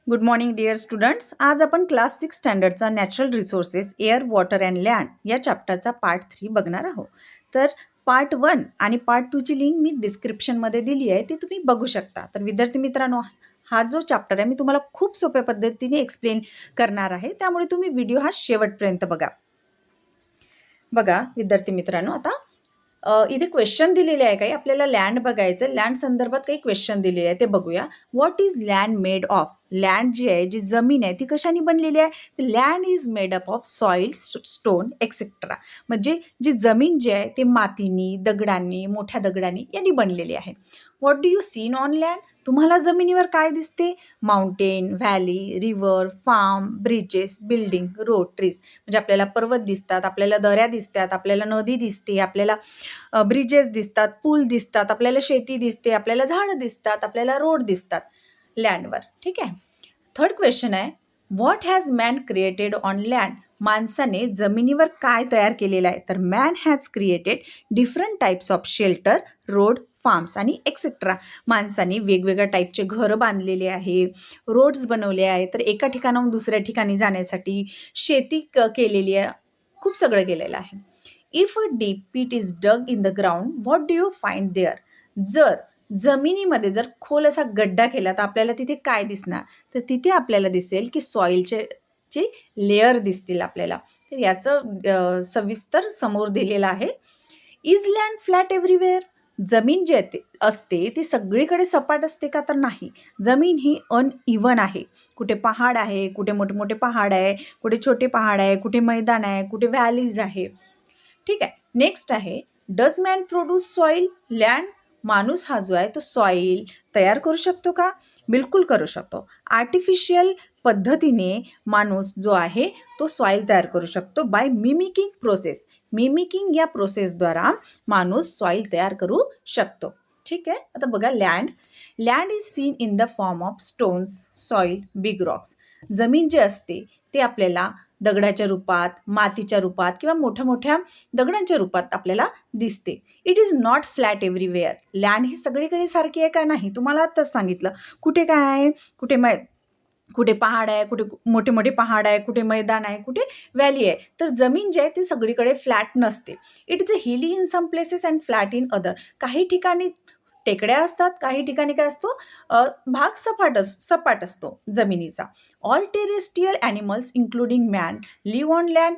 Good morning dear students. आज आपण class 6 स्टँडर्डचा natural resources air water and land या चॅप्टरचा पार्ट 3 बघणार आहोत. तर पार्ट 1 आणि पार्ट 2ची लिंक मी डिस्क्रिप्शनमध्ये दिली आहे, ती तुम्ही बघू शकता. तर विद्यार्थी मित्रांनो, हा जो चॅप्टर आहे मी तुम्हाला खूप सोप्या पद्धतीने एक्सप्लेन करणार आहे, त्यामुळे तुम्ही व्हिडिओ हा शेवटपर्यंत बघा. विद्यार्थी मित्रांनो, आता इथे क्वेश्चन दिलेले आहे काही आपल्याला लँड बघायचं. लँड संदर्भात काही क्वेश्चन दिलेले आहे ते बघूया. What is land made of? Land जी आहे, जी जमीन आहे, ती कशाने बनलेली आहे? Land is made up of soil, stone etcetera. म्हणजे जी जमीन जी आहे ते मातीनी, दगडांनी, मोठ्या दगडांनी यांनी बनलेली आहे. What do you seen on land? तुम्हाला जमिनीवर काय दिसते? Mountain, valley, river, farm, bridges, building, road, trees. म्हणजे आपल्याला पर्वत दिसतात, आपल्याला दऱ्या दिसतात, आपल्याला नदी दिसते, आपल्याला ब्रिजेस दिसतात, पूल दिसतात, आपल्याला शेती दिसते, आपल्याला झाडं दिसतात, आपल्याला रोड दिसतात लँडवर. ठीक आहे. थर्ड क्वेश्चन आहे, what has man created on land? माणसाने जमिनीवर काय तयार केलेलं आहे? तर man has created different types of shelter, road, farms आणि एक्सेट्रा. माणसाने वेगवेगळ्या टाईपचे घरं बांधलेले आहे, रोड्स बनवले आहे, तर एका ठिकाणाहून दुसऱ्या ठिकाणी जाण्यासाठी शेती केलेली आहे, खूप सगळं केलेलं आहे. इफ अ डीप पीट is Doug in the ground, what do you find their? जर जमिनीमध्ये जर खोल असा गड्डा केला तर आपल्याला तिथे काय दिसणार? तर तिथे आपल्याला दिसेल की सॉइलचे लेयर दिसतील आपल्याला. तर याचं सविस्तर समोर दिलेलं आहे. Is land flat everywhere? जमीन जी असते ती सगळीकडे सपाट असते का? तर नाही. जमीन ही अनइव्हन आहे. कुठे पहाड आहे, कुठे मोठे मोठे पहाड आहे, कुठे छोटे पहाड आहे, कुठे मैदान आहे, कुठे व्हॅलीज आहे. ठीक आहे. नेक्स्ट आहे, does man produce soil? Land, माणूस हा जो आहे तो सॉईल तयार करू शकतो का? बिलकुल करू शकतो. आर्टिफिशियल पद्धतीने माणूस जो आहे तो सॉईल तयार करू शकतो बाय मिमिकिंग प्रोसेस. मिमिकिंग या प्रोसेसद्वारा माणूस सॉईल तयार करू शकतो. ठीक आहे. आता बघा, land is seen in the form of stones, soil, big Roxx. जमीन जी असते ते आपल्याला दगडाच्या रूपात, मातीच्या रूपात किंवा मोठ्या मोठ्या दगडांच्या रूपात आपल्याला दिसते. It is not flat everywhere. Land ही सगळीकडे सारखी आहे का? नाही. तुम्हाला आत्ताच सांगितलं. कुठे काय आहे? कुठे पहाड आहे, कुठे मोठे मोठे पहाड आहे, कुठे मैदान आहे, कुठे व्हॅली आहे. तर जमीन जी आहे ती सगळीकडे फ्लॅट नसते. It is a hilly in some places and flat in other. काही ठिकाणी टेकड्या असतात, काही ठिकाणी काय असतो, भाग सपाट असतो जमिनीचा. All terrestrial animals including man live on land.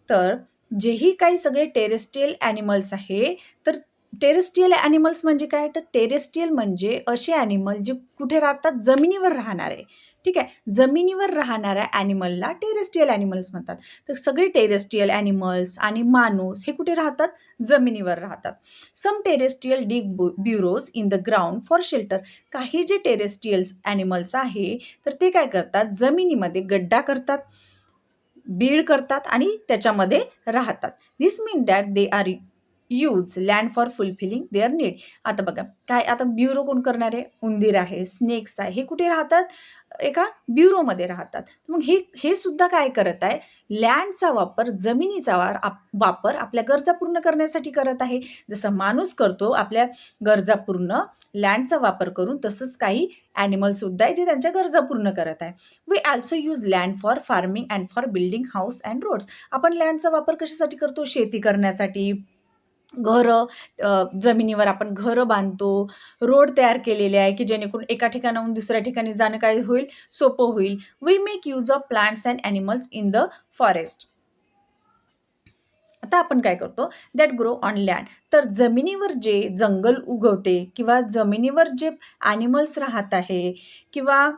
तर जेही काही सगळे टेरेस्ट्रियल ॲनिमल्स आहे, तर टेरेस्ट्रियल ॲनिमल्स म्हणजे काय? तर टेरेस्ट्रियल म्हणजे असे ॲनिमल जे कुठे राहतात? जमिनीवर राहणारे. ठीक आहे. जमिनीवर राहणाऱ्या ॲनिमलला टेरेस्ट्रियल ॲनिमल्स म्हणतात. तर सगळे टेरेस्ट्रियल ॲनिमल्स आणि माणूस हे कुठे राहतात? जमिनीवर राहतात. Some terrestrial dig burrows in the ground for shelter. काही जे टेरेस्ट्रियल ॲनिमल्स आहे तर ते काय करतात? जमिनीमध्ये गड्डा करतात, बीड करतात आणि त्याच्यामध्ये राहतात. This mean that they are use land for fulfilling their need. आता बघा काय, आता ब्युरो कोण करणार आहे? उंदीर आहे, स्नेक्स आहे, हे कुठे राहतात? एका ब्युरोमध्ये राहतात. मग हे सुद्धा काय करत आहे? लँडचा वापर, जमिनीचा वापर आपल्या गरजा पूर्ण करण्यासाठी करत आहे. जसं माणूस करतो आपल्या गरजा पूर्ण लँडचा वापर करून, तसंच काही ॲनिमल सुद्धा आहे जे त्यांच्या गरजा पूर्ण करत आहे. We also use land for farming and for building house and roads. आपण लँडचा वापर कशासाठी करतो? शेती करण्यासाठी, घरं, जमिनीवर आपण घरं बांधतो, रोड तयार केलेले आहे की जेणेकरून एका ठिकाणाहून दुसऱ्या ठिकाणी जाणं काय होईल? सोपं होईल. We make use of plants and animals in the forest. आता आपण काय करतो? That grow on land. तर जमिनीवर जे जंगल उगवते किंवा जमिनीवर जे ॲनिमल्स राहत आहे किंवा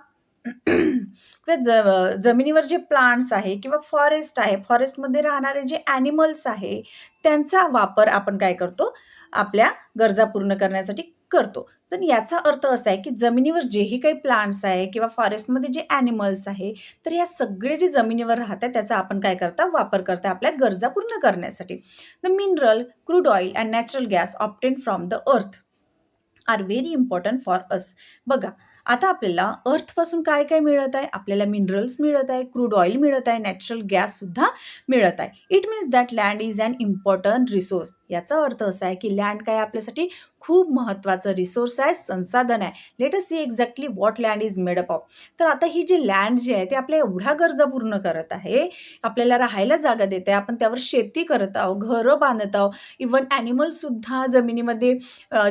जमिनीवर जे प्लांट्स आहे किंवा फॉरेस्ट आहे, फॉरेस्टमध्ये राहणारे जे ॲनिमल्स आहे त्यांचा वापर आपण काय करतो? आपल्या गरजा पूर्ण करण्यासाठी करतो. तर याचा अर्थ असा आहे की जमिनीवर जेही काही प्लांट्स आहे किंवा फॉरेस्टमध्ये जे ॲनिमल्स आहे, तर या सगळे जे जमिनीवर राहतात त्याचा आपण काय करता? वापर करता आपल्या गरजा पूर्ण करण्यासाठी. The mineral, crude oil and natural gas obtain from the earth are very important for us. बघा, आता आपल्याला अर्थपासून काय काय मिळत आहे? आपल्याला मिनरल्स मिळत आहे, क्रूड ऑइल मिळत आहे, नॅचरल गॅससुद्धा मिळत आहे. It means that land is an important resource. याचा अर्थ असा आहे की लँड काय आपल्यासाठी खूप महत्त्वाचं रिसोर्स आहे, संसाधन आहे. Let us see exactly what land is made up of. तर आता ही जी लँड जी आहे ते आपल्या एवढ्या गरजा पूर्ण करत आहे, आपल्याला राहायला जागा देते, आपण त्यावर शेती करत आहोत, घरं बांधत आहोत, इव्हन ॲनिमल्ससुद्धा जमिनीमध्ये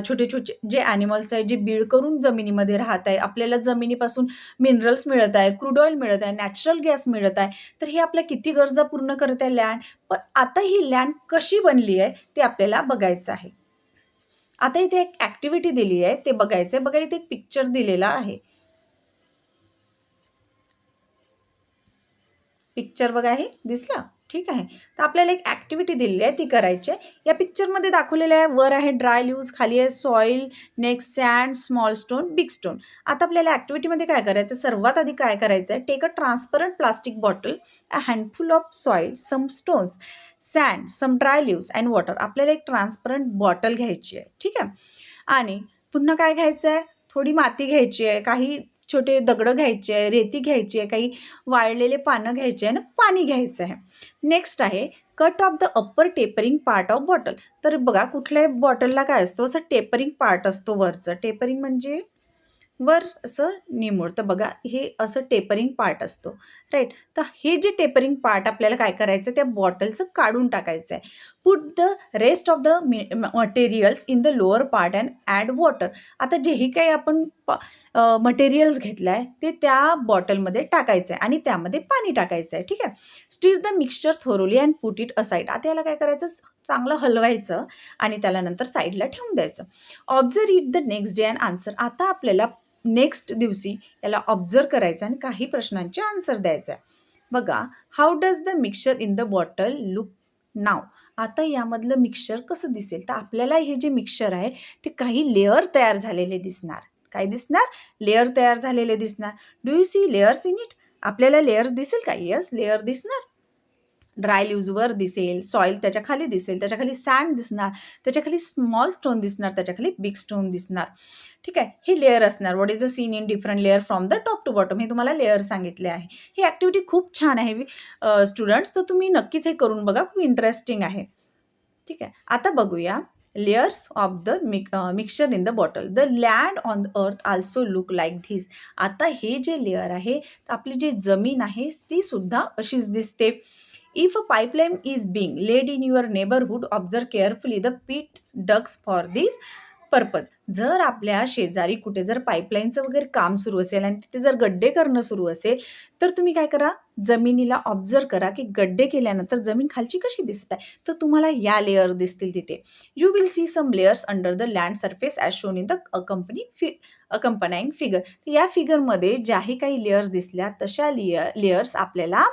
छोटे-छोटे जे ॲनिमल्स आहेत, जे बीळ करून जमिनीमध्ये राहत आहे. आपल्याला जमिनीपासून मिनरल्स मिळत आहे, क्रूड ऑइल मिळत आहे, नॅचरल गॅस मिळत आहे. तर ही आपल्या किती गरजा पूर्ण करत आहे लँड. पण आता ही लँड कशी बनली आहे ते आपल्याला बघायचं आहे. आता इथे एक ॲक्टिव्हिटी दिली आहे, ते बघायचं आहे. बघा इथे एक पिक्चर दिलेला आहे. पिक्चर बघा हे दिसलं? ठीक आहे. तर आपल्याला एक ॲक्टिव्हिटी दिलेली आहे, ती करायची आहे. या पिक्चरमध्ये दाखवलेलं आहे, वर आहे ड्राय लीव्हज, खाली आहे soil, next sand, small stone, big stone. आता आपल्याला ॲक्टिव्हिटीमध्ये काय करायचं, सर्वात आधी काय करायचं आहे, take a transparent plastic bottle, a handful of soil, some stones, sand, some dry leaves and water. आपल्याला एक ट्रान्सपरंट बॉटल घ्यायची आहे, ठीक आहे. आणि पुन्हा काय घ्यायचं आहे, थोडी माती घ्यायची आहे, काही छोटे दगडं घ्यायचे आहे, रेती घ्यायची आहे, काही वाळलेले पानं घ्यायचे आहे आणि पाणी घ्यायचं आहे. नेक्स्ट आहे cut off the upper tapering part of bottle. तर बघा कुठल्याही बॉटलला काय असतो, असं टेपरिंग पार्ट असतो वरचं. टेपरिंग म्हणजे वर असं निमुळतं बघा, हे असं टेपरिंग पार्ट असतो, राईट. तर हे जे टेपरिंग पार्ट आपल्याला काय करायचं, त्या बॉटलचं काढून टाकायचं आहे. Put the rest of the materials in the lower part and add water. आता जेही काही आपण मटेरियल्स घेतलं आहे ते त्या बॉटलमध्ये टाकायचं आहे आणि त्यामध्ये पाणी टाकायचं आहे, ठीक आहे. Stir the mixture thoroughly and put it aside. आता याला काय करायचं, चांगलं हलवायचं आणि त्याला नंतर साईडला ठेवून द्यायचं. Observe it the next day and answer. आता आपल्याला नेक्स्ट दिवशी याला ऑब्झर्व करायचं आणि काही प्रश्नांचे आन्सर द्यायचं आहे. बघा, how does the mixture in the bottle look now. आता यामधलं मिक्सचर कसं दिसेल, तर आपल्याला हे जे मिक्सचर आहे ते काही लेअर तयार झालेले दिसणार. काय दिसणार, लेअर तयार झालेले दिसणार. Do you see layers in it. आपल्याला लेअर्स दिसेल का, येस लेअर दिसणार. ड्राय लीव्हजवर दिसेल, सॉईल त्याच्या खाली दिसेल, त्याच्या खाली सँड दिसणार, त्याच्या खाली स्मॉल स्टोन दिसणार, त्याच्या खाली बिग स्टोन दिसणार, ठीक आहे. हे लेअर असणार. What is the scene in different layer from the top to bottom. हे तुम्हाला लेअर सांगितले आहे. ही ॲक्टिव्हिटी खूप छान आहे स्टुडंट्स, तर तुम्ही नक्कीच हे करून बघा, खूप इंटरेस्टिंग आहे, ठीक आहे. आता बघूया layers of the mixture in the bottle. The land on the earth also look like this. आता हे जे लेअर आहे, आपली जी जमीन आहे ती सुद्धा अशीच दिसते. If a pipeline is being laid in your neighbourhood, observe carefully the pit dugs for this purpose. जर आपल्या शेजारी कुठे जर पाईपलाईनचं वगैरे काम सुरू असेल आणि तिथे जर गड्डे करणं सुरू असेल, तर तुम्ही काय करा, जमिनीला ऑब्झर्व करा की गड्डे केल्यानंतर जमीन खालची कशी दिसत आहे. तर तुम्हाला या लेअर दिसतील तिथे. You will see some layers under the land surface as shown in the accompanying figure. या फिगरमध्ये ज्याही काही लेयर्स दिसल्या तशा लेयर्स आपल्याला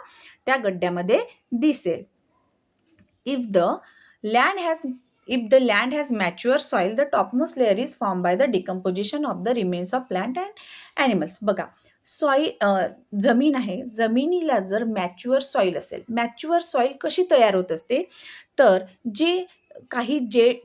त्या गड्ड्यामध्ये दिसेल. If the land has if the land has mature soil, the topmost layer is formed by the decomposition of the remains of plant and animals. बघा, जमीन आहे, जमिनीला जर मॅच्युअर सॉईल असेल, मॅच्युअर सॉईल कशी तयार होत असते, तर जे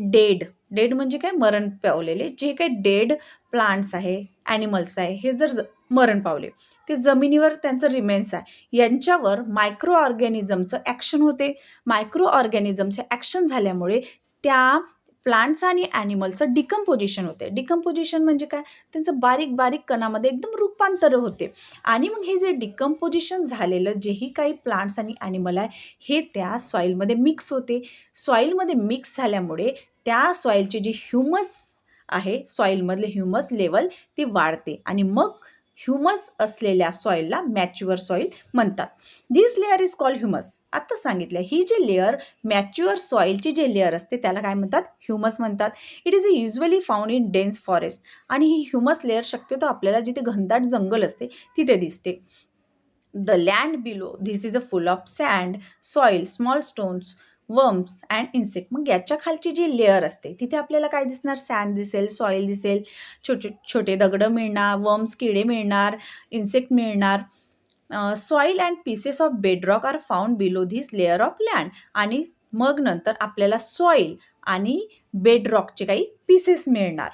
डेड डेड म्हणजे काय, मरण पावलेले जे काही डेड प्लांट्स आहे, ॲनिमल्स आहे, हे जर मरण पावले, ते जमिनीवर त्यांचं रिमेन्स आहे, यांच्यावर मायक्रो ऑर्गॅनिझमचं ॲक्शन होते. मायक्रो ऑर्गॅनिझमचे ॲक्शन झाल्यामुळे त्या प्लांट्स आणि ॲनिमलचं डिकम्पोजिशन होते. डिकम्पोजिशन म्हणजे काय, त्यांचं बारीक बारीक कणामध्ये एकदम रूपांतर होते आणि मग हे जे डिकम्पोजिशन झालेलं जेही काही प्लांट्स आणि ॲनिमल आहे हे त्या सॉईलमध्ये मिक्स होते. सॉईलमध्ये मिक्स झाल्यामुळे त्या सॉईलचे जे ह्युमस आहे, सॉईलमधले ह्युमस लेवल ती वाढते आणि मग ह्युमस असलेल्या सॉईलला मॅच्युअर सॉईल म्हणतात. This layer is called humus. आत्ता सांगितलं, ही जी लेअर मॅच्युअर सॉईलची जे लेअर असते त्याला काय म्हणतात, ह्युमस म्हणतात. It is usually found in dense forest. आणि ही ह्युमस लेअर शक्यतो आपल्याला जिथे घनदाट जंगल असते तिथे दिसते. The land below this is a full of sand, soil, small stones, worms and insect. मग याच्या खालची जी लेअर असते तिथे आपल्याला काय दिसणार, सँड दिसेल, सॉईल दिसेल, छोटे छोटे दगडं मिळणार, वर्म्स किडे मिळणार, इन्सेक्ट मिळणार. Soil and pieces of bedrock are found below this layer of land. आणि मग नंतर आपल्याला सॉईल आणि बेडरॉकचे काही पीसेस मिळणार.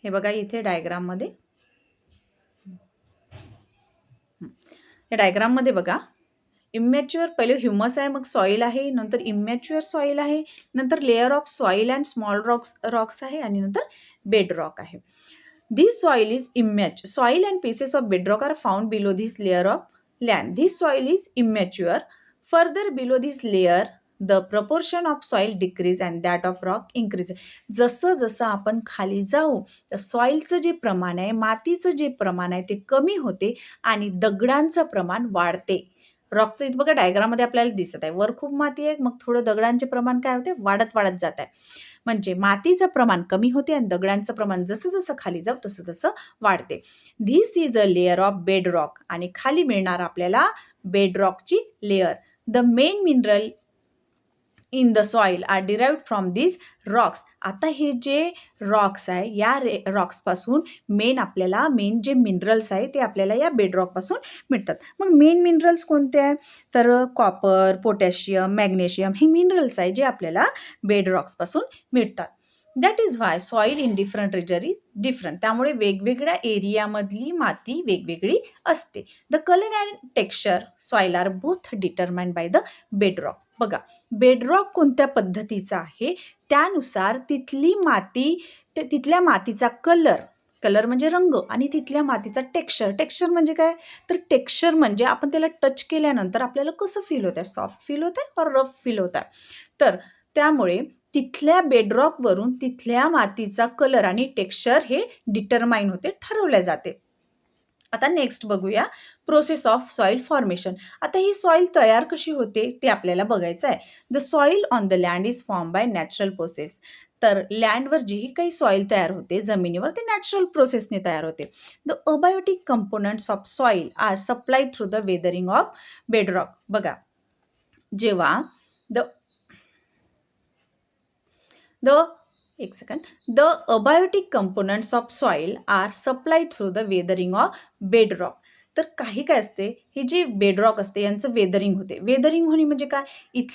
हे बघा इथे डायग्राममध्ये, या डायग्राममध्ये बघा, इमॅच्युअर पहिले ह्युमस आहे, मग सॉईल आहे, नंतर इमॅच्युअर सॉईल आहे, नंतर layer of soil and small Roxx आहे आणि नंतर बेड रॉक आहे. This soil is immature. Soil and pieces of bedrock are found below this layer of land. This soil is immature. Further below this layer, the proportion of soil decrease and that of rock increase. जसं जसं आपण खाली जाऊ तर सॉईलचं जे प्रमाण आहे, मातीचं जे प्रमाण आहे ते कमी होते आणि दगडांचं प्रमाण वाढते. रॉकचं इथं बघा डायग्राममध्ये आपल्याला दिसत आहे. वर खूप माती आहे, मग थोडं दगडांचे प्रमाण काय होते, वाढत जात आहे. म्हणजे मातीचं प्रमाण कमी होते आणि दगडांचं प्रमाण जसं जसं खाली जाऊ तसं तसं वाढते. This is a layer of bed rock. आणि खाली मिळणार आपल्याला बेड रॉकची लेयर. The main mineral in the soil are derived from this rocks. आता हे जे रॉक्स आहे या रॉक्सपासून मेन जे मिनरल्स आहे ते आपल्याला या बेडरॉकपासून मिळतात. मग मेन मिनरल्स कोणते आहे तर कॉपर, पोटॅशियम, मॅग्नेशियम हे मिनरल्स आहे जे आपल्याला बेडरॉक्सपासून मिळतात. That is why soil in different region is different. त्यामुळे वेगवेगळ्या एरियामधली माती वेगवेगळी असते. The colour and texture soil are both determined by the bedrock. बघा बेडरॉक कोणत्या पद्धतीचा आहे त्यानुसार तिथली माती तिथल्या मातीचा कलर म्हणजे रंग आणि तिथल्या मातीचा टेक्स्चर म्हणजे काय तर टेक्स्चर म्हणजे आपण त्याला टच केल्यानंतर आपल्याला कसं फील होत आहे, सॉफ्ट फील होत आहे और रफ फील होत आहे. तर त्यामुळे तिथल्या बेडरॉकवरून तिथल्या मातीचा कलर आणि टेक्स्चर हे डिटरमाइन होते, ठरवले जाते. आता नेक्स्ट बघूया प्रोसेस ऑफ सॉईल फॉर्मेशन. आता ही सॉईल तयार कशी होते ते आपल्याला बघायचं आहे. The soil on the land is form by natural process. तर लँडवर जी काही सॉईल तयार होते जमिनीवर ते नॅचरल प्रोसेसने तयार होते. The abiotic components of soil are supplied through the weathering of bedrock. बघा जेव्हा The abiotic components of soil are supplied through the weathering of bedrock. तर काही काय असते, ही जी बेडरॉक असते यांचं वेदरिंग होते. वेदरिंग होणे म्हणजे काय,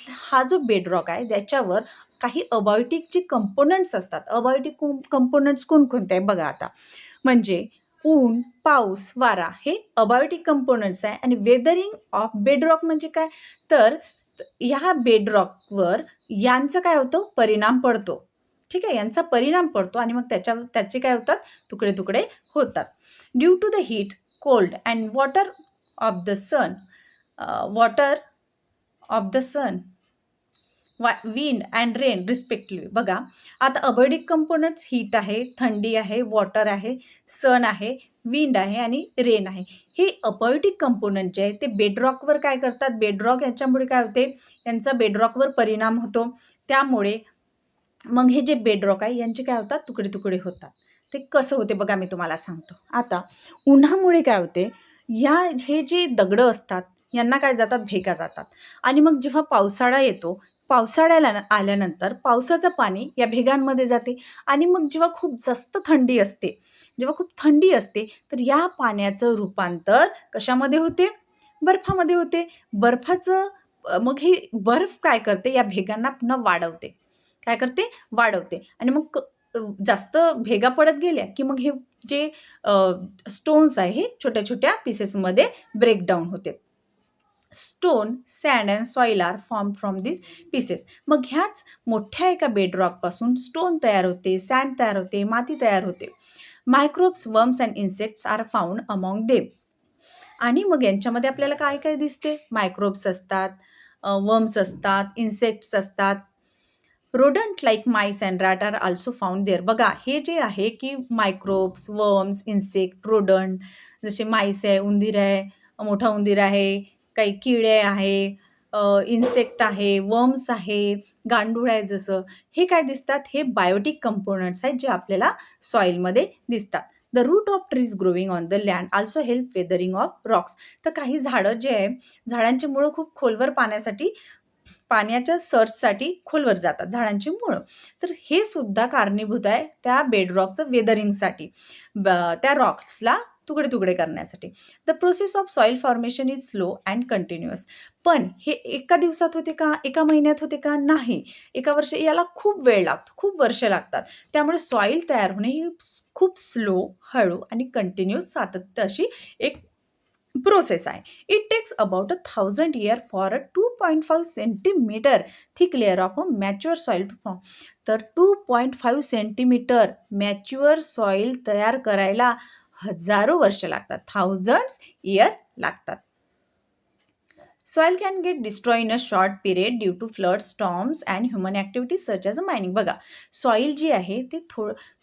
हा जो बेडरॉक आहे त्याच्यावर काही अबायोटिक जे कंपोनंट्स असतात. अबायोटिक कंपोनंट्स कोणकोणते आहे बघा आता. म्हणजे ऊन, पाऊस, वारा हे अबायोटिक कंपोनंट्स आहे. आणि वेदरिंग ऑफ बेडरॉक म्हणजे काय तर ह्या बेडरॉकवर यांचं काय होतं, परिणाम पडतो. ठीक आहे, यांचा परिणाम पडतो आणि मग त्याचे काय होतात, तुकडे तुकडे होतात. Due to the heat, cold and water of the sun wind and rain respectively. बघा आता अबायोटिक कंपोनंट्स हीट आहे, थंडी आहे, वॉटर आहे, सन आहे, विंड आहे आणि रेन आहे. हे अबायोटिक कंपोनंट जे आहे ते बेडरॉकवर काय करतात, बेडरॉक याच्यामुळे काय होते, यांचा बेडरॉकवर परिणाम होतो. त्यामुळे मग हे जे बेडरॉक आहे यांचे काय होतात, तुकडे तुकडे होतात. ते कसं होते बघा मी तुम्हाला सांगतो. आता उन्हामुळे काय होते, हे जे दगडं असतात यांना काय जातात, भेगा जातात. आणि मग जेव्हा पावसाळा येतो, पावसाळ्याला आल्यानंतर पावसाचं पाणी या भेगांमध्ये जाते. आणि मग जेव्हा खूप जास्त थंडी असते तर या पाण्याचं रूपांतर कशामध्ये होते, बर्फामध्ये होते. बर्फाचं मग हे बर्फ काय करते, या भेगांना पुन्हा वाढवते. काय करते, वाढवते. आणि मग जास्त भेगा पडत गेल्या की मग हे जे स्टोन्स आहे हे छोट्या छोट्या पीसेसमध्ये ब्रेकडाऊन होते. Stone, sand and soil are form from this pieces. मग ह्याच मोठ्या एका बेडरॉकपासून स्टोन तयार होते, सँड तयार होते, माती तयार होते. Microbes, worms and insects are found among them. आणि मग यांच्यामध्ये आपल्याला काय काय दिसते, मायक्रोब्स असतात, वर्म्स असतात, इन्सेक्ट्स असतात. Rodent like mice and rat are also found there. बघा हे जे आहे की मायक्रोब्स, वर्म्स, इन्सेक्ट, रोडंट, जसे माईस आहे, उंदीर आहे, मोठा उंदीर आहे, काही किडे आहे, इन्सेक्ट आहे, वर्म्स आहे, गांडूळ आहे, जसं हे काय दिसतात, हे बायोटिक कंपोनंट्स आहेत जे आपल्याला सॉईलमध्ये दिसतात. The root of trees growing on the land also help weathering of rocks. तर काही झाडं जे आहे, झाडांची मुळं खूप खोलवर पाण्याच्या सर्चसाठी खोलवर जातात झाडांची मुळं. तर हे सुद्धा कारणीभूत आहे त्या बेडरॉकचं वेदरिंगसाठी, त्या रॉक्सला तुकडे तुकडे करण्यासाठी. The process of soil formation is slow and continuous. पण हे एका दिवसात होते का, एका महिन्यात होते का, नाही, एका वर्ष, याला खूप वेळ लागतो, खूप वर्ष लागतात. त्यामुळे सॉईल तयार होणे ही खूप स्लो, हळू आणि कंटिन्युअस सातत्य अशी एक प्रोसेस आहे. It takes about 1000 year for a 2.5 centimetre thick layer of a mature soil to form. तर 2.5 सेंटीमीटर मॅच्युअर सॉइल तयार करायला हजारो वर्ष लागतात. थाउजंड्स इयर लागतात. Soil can get destroyed in a short period due to floods, storms and human activities such as mining. बघा, soil जी आहे ते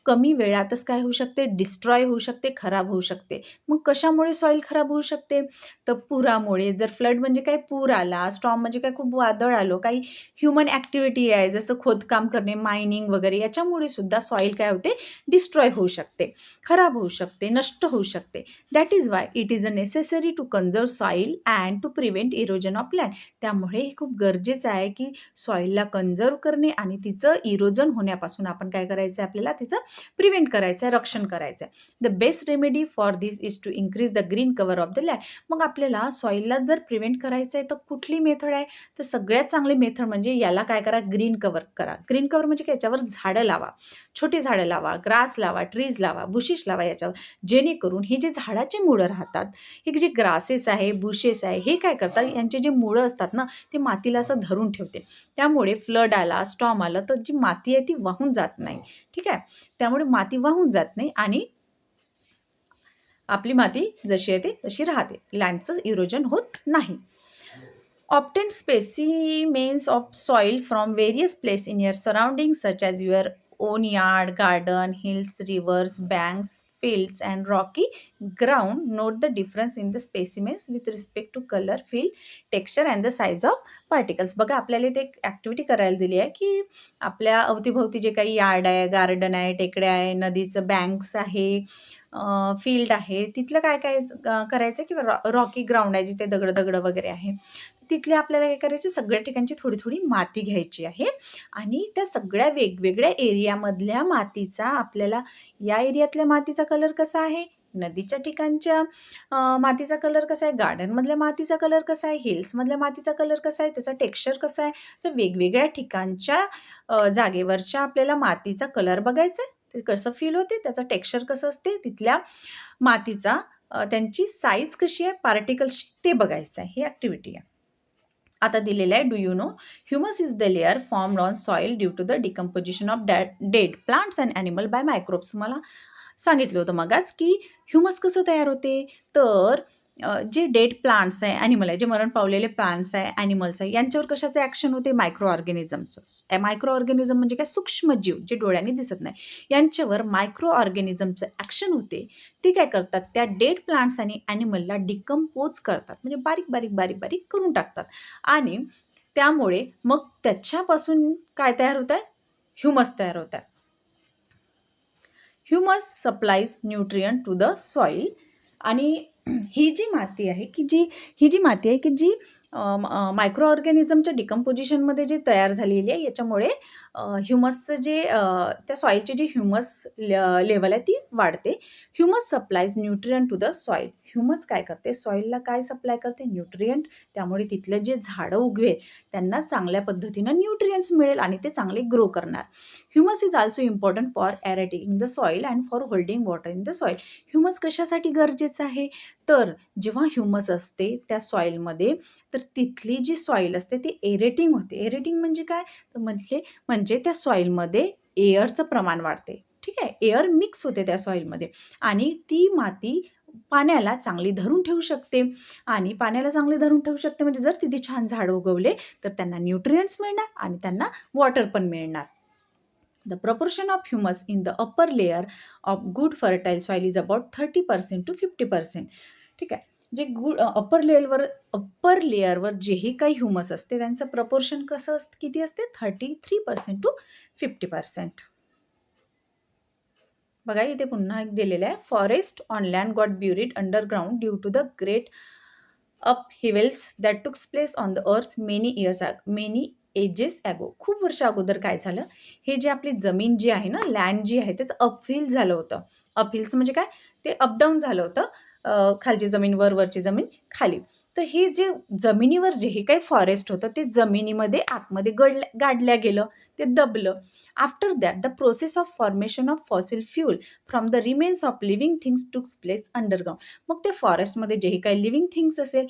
कमी वेळातच काय होऊ शकते, डिस्ट्रॉय होऊ शकते, खराब होऊ शकते. मग कशामुळे सॉईल खराब होऊ शकते? तर पुरामुळे. जर फ्लड म्हणजे काय, पूर आला, स्टॉर्म म्हणजे काय, खूप वादळ आलो, काही ह्युमन ॲक्टिव्हिटी आहे जसं खोदकाम करणे, मायनिंग वगैरे, याच्यामुळे सुद्धा सॉईल काय होते, डिस्ट्रॉय होऊ शकते, खराब होऊ शकते, नष्ट होऊ शकते. That is why it is a necessary to conserve soil and to prevent erosion of land. त्यामुळे हे खूप गरजेचं आहे की सॉईलला कन्झर्व करणे आणि तिचं इरोजन होण्यापासून आपण काय करायचं आहे, आपल्याला तिचं प्रिव्हेंट करायचं आहे, रक्षण करायचं आहे. The best remedy for this is to increase the green cover of the land. मग आपल्याला सॉईलला जर प्रिव्हेंट करायचं आहे तर कुठली मेथड आहे? तर सगळ्यात चांगली मेथड म्हणजे याला काय करा, ग्रीन कवर करा. ग्रीन कवर म्हणजे याच्यावर झाडं लावा, छोटी झाडं लावा, ग्रास लावा, ट्रीज लावा, बुशिश लावा याच्यावर, जेणेकरून ही जी झाडाची मुळं राहतात, हे जे ग्रासेस आहे, बुशेस आहे, हे काय करतात, यांचे जे मुळं असतात ना, ते मातीला असं धरून ठेवते. त्यामुळे फ्लड आला, स्टॉर्म आलं तर जी माती आहे ती वाहून जात नाही. ठीक आहे, त्यामुळे माती वाहून जात नाही आणि आपली माती जशी आहे ती तशी राहते, लँडचं इरोजन होत नाही. Obtain specimens of soil from various places in your surroundings such as your own yard, garden, hills, rivers, banks, fields and rocky ground. Note the difference in the specimens with respect to color, feel, texture and the size of particles. बघा, आपल्याला इथे एक activity करायला दिली आहे की आपल्या अवतीभोवती जे काही यार्ड आहे, गार्डन आहे, टेकड्या आहे, नदीचं बँक्स आहे, फील्ड आहे, तिथलं काय काय करायचं किंवा रॉकी ग्राउंड आहे जिथे दगड दगड वगैरे आहे, तिथले आपल्याला काय करायचे, सगळ्या ठिकाणची थोडी थोडी माती घ्यायची आहे आणि त्या सगळ्या वेगवेगळ्या एरियामधल्या मातीचा आपल्याला, या एरियातल्या मातीचा कलर कसा आहे, नदीच्या ठिकाणच्या मातीचा कलर कसा आहे, गार्डनमधल्या मातीचा कलर कसा आहे, हिल्समधल्या मातीचा कलर कसा आहे, त्याचा टेक्स्चर कसा आहे, तर वेगवेगळ्या ठिकाणच्या जागेवरच्या आपल्याला मातीचा कलर बघायचा आहे, ते कसं फील होते, त्याचं टेक्स्चर कसं असते, तिथल्या मातीचा त्यांची साईज कशी आहे, पार्टिकल्स ते बघायचं आहे. ही ॲक्टिव्हिटी आहे. आता दिलेलं आहे, do you know humus is the layer formed on soil due to the decomposition of dead plants and animal by microbes. मला सांगितलं होतं मगाच की ह्युमस कसं तयार होते, तर जे डेड प्लांट्स आहे, ॲनिमल आहे, जे मरण पावलेले प्लांट्स आहे, ॲनिमल्स आहे, यांच्यावर कशाचं ॲक्शन होते, मायक्रो ऑर्गॅनिझम्स. मायक्रो ऑर्गॅनिझम म्हणजे काय, सूक्ष्मजीव जे डोळ्यांनी दिसत नाही, यांच्यावर मायक्रो ऑर्गॅनिझमचं ॲक्शन होते. ते काय करतात, त्या डेड प्लांट्स आणि ॲनिमलला डिकम्पोज करतात, म्हणजे बारीक बारीक बारीक बारीक करून टाकतात आणि त्यामुळे मग त्याच्यापासून काय तयार होत आहे, ह्युमस तयार होत आहे. Humus supplies nutrient to the soil. आणि ही जी माती आहे की जी मायक्रो ऑर्गॅनिझमच्या डिकम्पोजिशनमध्ये जी तयार झालेली आहे, याच्यामुळे ह्युमसचं जे त्या सॉईलची जी ह्युमस लेवल आहे ती वाढते. Humus supplies nutrient to the soil. Humus काय करते, सॉईलला काय सप्लाय करते, न्यूट्रियंट. त्यामुळे तिथलं जे झाडं उगवेल त्यांना चांगल्या पद्धतीनं न्यूट्रियंट्स मिळेल आणि ते चांगले ग्रो करणार. Humus is also important for aerating the soil and for holding water in the soil. Humus कशासाठी गरजेचं आहे, तर जेव्हा ह्युमस असते त्या सॉईलमध्ये, तर तिथली जी सॉईल असते ती एरेटिंग होते. एरेटिंग म्हणजे काय, तर म्हणजे त्या सॉईलमध्ये एअरचं प्रमाण वाढते. ठीक आहे, एअर मिक्स होते त्या सॉईलमध्ये आणि ती माती पाण्याला चांगली धरून ठेवू शकते. आणि पाण्याला चांगली धरून ठेवू शकते म्हणजे जर तिथे छान झाडं उगवले तर त्यांना न्यूट्रियंट्स मिळणार आणि त्यांना वॉटर पण मिळणार. The proportion of humus in the upper layer of good fertile soil is about 30% to 50%. ठीक आहे, जे गुड अप्पर लेअरवर जेही काही ह्युमस असते त्यांचं प्रपोर्शन कसं किती असते, 33% टू 50%. बघा, इथे पुन्हा एक दिलेलं आहे, forest on land got buried underground due to the great upheavals that took place on the earth many ages ago. खूप वर्ष अगोदर काय झालं, हे जे आपली जमीन जी आहे ना, लँड जी आहे त्याचं अपहील झालं होतं अपहिल्स म्हणजे काय, ते अपडाऊन झालं होतं. खालची जमीन वर, वरची जमीन खाली. तर हे जे जमिनीवर जेही काही फॉरेस्ट होतं ते जमिनीमध्ये आतमध्ये गाडल्या गेलं, ते दबलं. After that the process of formation of fossil fuel from the remains of living things took place underground. मग ते फॉरेस्टमध्ये जेही काही लिव्हिंग थिंग्स असेल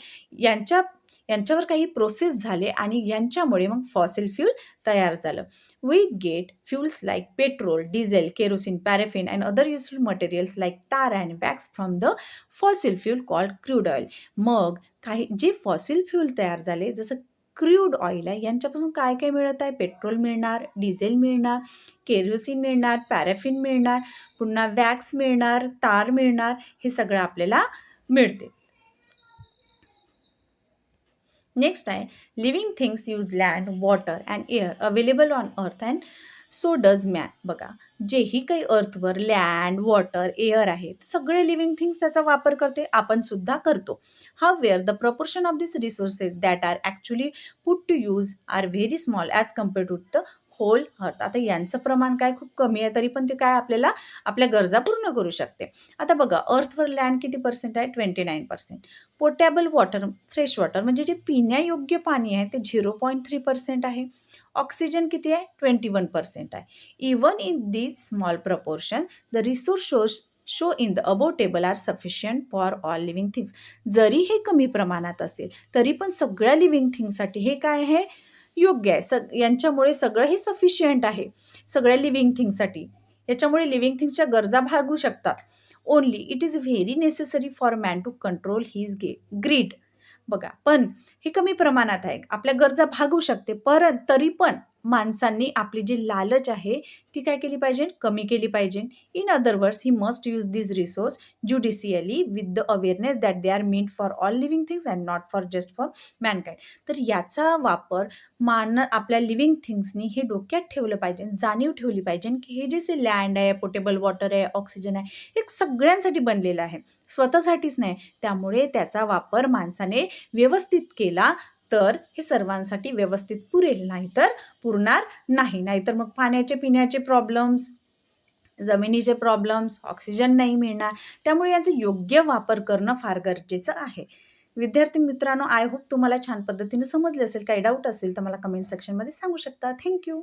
यांच्यावर काही प्रोसेस झाले आणि यांच्यामुळे मग फॉसिल फ्यूल तयार झालं. We get fuels like petrol, diesel, kerosene, paraffin, and other useful materials like tar and wax from the fossil fuel called crude oil. मग काही जे फॉसिल फ्यूल तयार झाले, जसं क्रूड ऑइल आहे, यांच्यापासून काय काय मिळत आहे? पेट्रोल मिळणार, डिझेल मिळणार, केरोसिन मिळणार, पॅराफिन मिळणार, पुन्हा वॅक्स मिळणार, तार मिळणार, हे सगळं आपल्याला मिळते. नेक्स्ट आहे living things use land, water and air available on earth and so does man. बघा, जेही काही अर्थवर लँड, वॉटर, एअर आहेत, सगळे लिव्हिंग थिंग्स त्याचा वापर करते, आपण सुद्धा करतो. However the proportion of this resources that are actually put to use are very small as compared to the whole earth. आता यांचं प्रमाण काय खूप कमी आहे, तरी पण ते काय आपल्याला आपल्या गरजा पूर्ण करू शकते. आता बघा, अर्थवर लँड किती पर्सेंट आहे? 29%. पोटॅबल वॉटर, फ्रेश वॉटर म्हणजे जे पिण्यायोग्य पाणी आहे ते 0.3% आहे. ऑक्सिजन किती आहे? 21% आहे. Even in this small proportion the resource show in the above table are sufficient for all living things. जरी हे कमी प्रमाणात असेल तरी पण सगळ्या लिव्हिंग थिंग्ससाठी हे काय आहे? योग्य आहे. यांच्यामुळे सगळं हे सफिशियंट आहे सगळ्या लिव्हिंग थिंग्ससाठी. याच्यामुळे लिव्हिंग थिंग्सच्या गरजा भागू शकतात. Only it is very necessary for man to control his greed. बघा, पण हे कमी प्रमाणात आहे, आपल्या गरजा भागू शकते, तरी पण माणसांनी आपली जी लालच आहे ती काय केली पाहिजे? कमी केली पाहिजे. In other words he must use this resource judiciously with the awareness that they are meant for all living things and not for just for mankind. तर याचा वापर आपल्या लिव्हिंग थिंग्सनी हे डोक्यात ठेवलं पाहिजे, जाणीव ठेवली पाहिजे की हे जे लँड आहे, पोटेबल वॉटर आहे, ऑक्सिजन आहे, हे सगळ्यांसाठी बनलेलं आहे, स्वतःसाठीच नाही. त्यामुळे त्याचा वापर माणसाने व्यवस्थित केला तर हे सर्वांसाठी व्यवस्थित पुरेल, नाहीतर पुरणार नाही. नाहीतर मग पाण्याचे, पिण्याचे प्रॉब्लेम्स, जमिनीचे प्रॉब्लेम्स, ऑक्सिजन नाही मिळणार. त्यामुळे यांचा योग्य वापर करणं फार गरजेचं आहे. विद्यार्थी मित्रांनो, आय होप तुम्हाला छान पद्धतीने समजले असेल. काही डाऊट असेल तर मला कमेंट सेक्शनमध्ये सांगू शकता. थँक्यू.